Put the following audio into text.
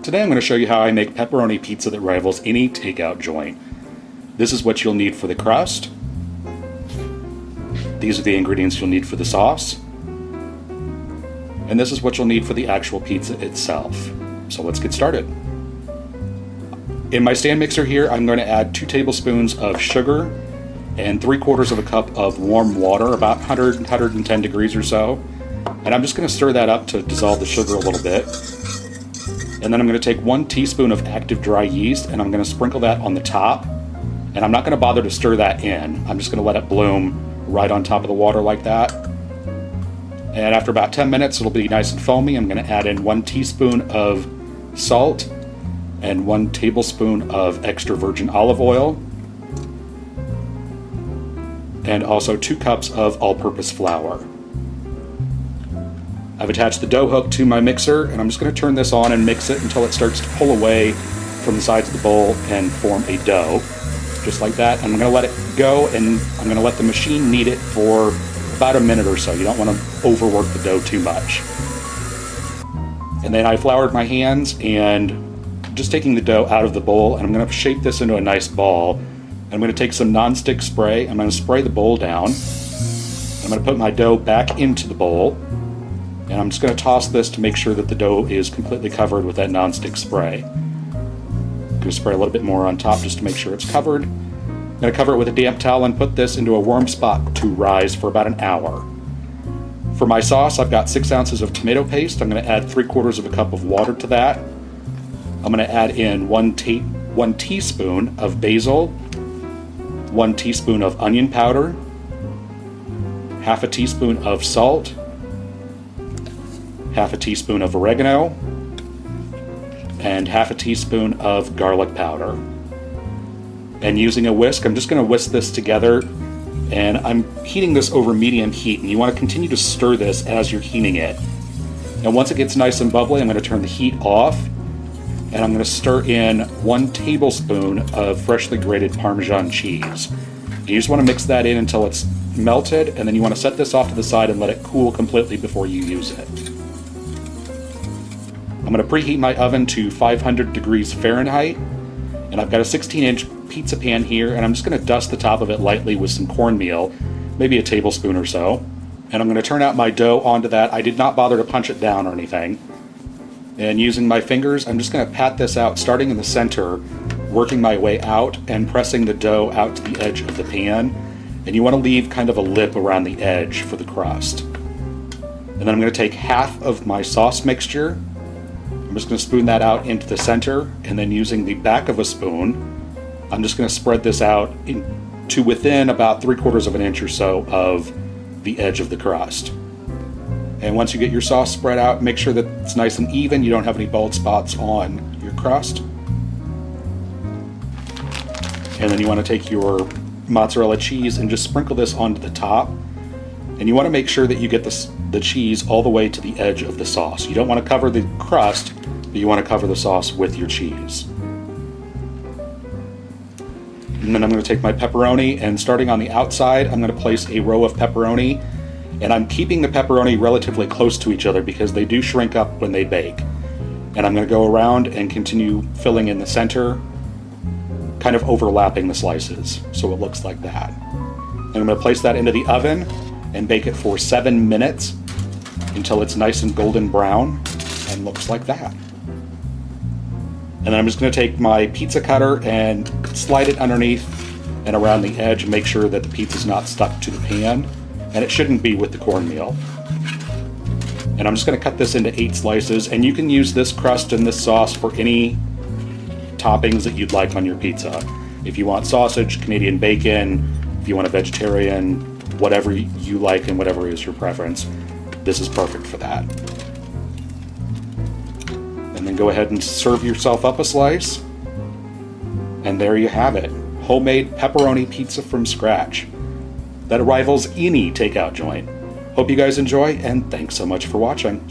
Today I'm going to show you how I make pepperoni pizza that rivals any takeout joint. This is what you'll need for the crust. These are the ingredients you'll need for the sauce. And this is what you'll need for the actual pizza itself. So let's get started. In my stand mixer here, I'm going to add 2 tablespoons of sugar and 3/4 of a cup of warm water, about 110 degrees or so. And I'm just going to stir that up to dissolve the sugar a little bit. And then I'm going to take 1 teaspoon of active dry yeast and I'm going to sprinkle that on the top. And I'm not going to bother to stir that in. I'm just going to let it bloom right on top of the water like that. And after about 10 minutes, it'll be nice and foamy. I'm going to add in 1 teaspoon of salt and 1 tablespoon of extra virgin olive oil. And also 2 cups of all-purpose flour. I've attached the dough hook to my mixer, and I'm just going to turn this on and mix it until it starts to pull away from the sides of the bowl and form a dough. Just like that. I'm going to let it go, and I'm going to let the machine knead it for about a minute or so. You don't want to overwork the dough too much. And then I floured my hands and just taking the dough out of the bowl, and I'm going to shape this into a nice ball. I'm going to take some nonstick spray. I'm going to spray the bowl down. I'm going to put my dough back into the bowl. And I'm just going to toss this to make sure that the dough is completely covered with that nonstick spray. I'm going to spray a little bit more on top just to make sure it's covered. I'm going to cover it with a damp towel and put this into a warm spot to rise for about an hour. For my sauce, I've got 6 ounces of tomato paste. I'm going to add 3/4 of a cup of water to that. I'm going to add in 1 teaspoon of basil, 1 teaspoon of onion powder, half a teaspoon of salt, half a teaspoon of oregano, and half a teaspoon of garlic powder. And using a whisk, I'm just going to whisk this together, and I'm heating this over medium heat, and you want to continue to stir this as you're heating it. And once it gets nice and bubbly, I'm going to turn the heat off, and I'm going to stir in 1 tablespoon of freshly grated Parmesan cheese. You just want to mix that in until it's melted, and then you want to set this off to the side and let it cool completely before you use it. I'm going to preheat my oven to 500 degrees Fahrenheit, and I've got a 16-inch pizza pan here, and I'm just going to dust the top of it lightly with some cornmeal, maybe a tablespoon or so. And I'm going to turn out my dough onto that. I did not bother to punch it down or anything. And using my fingers, I'm just going to pat this out, starting in the center, working my way out and pressing the dough out to the edge of the pan. And you want to leave kind of a lip around the edge for the crust. And then I'm going to take half of my sauce mixture. I'm just going to spoon that out into the center, and then using the back of a spoon, I'm just going to spread this out to within about 3/4 of an inch or so of the edge of the crust. And once you get your sauce spread out, make sure that it's nice and even. You don't have any bald spots on your crust. And then you want to take your mozzarella cheese and just sprinkle this onto the top. And you want to make sure that you get the cheese all the way to the edge of the sauce. You don't want to cover the crust, but you want to cover the sauce with your cheese. And then I'm going to take my pepperoni, and starting on the outside, I'm going to place a row of pepperoni. And I'm keeping the pepperoni relatively close to each other because they do shrink up when they bake. And I'm going to go around and continue filling in the center, kind of overlapping the slices, so it looks like that. And I'm going to place that into the oven and bake it for 7 minutes until it's nice and golden brown and looks like that. And then I'm just going to take my pizza cutter and slide it underneath and around the edge and make sure that the pizza's not stuck to the pan, and it shouldn't be with the cornmeal. And I'm just going to cut this into 8 slices, and you can use this crust and this sauce for any toppings that you'd like on your pizza. If you want sausage, Canadian bacon, if you want a vegetarian, whatever you like and whatever is your preference, this is perfect for that. And then go ahead and serve yourself up a slice. And there you have it. Homemade pepperoni pizza from scratch that rivals any takeout joint. Hope you guys enjoy, and thanks so much for watching.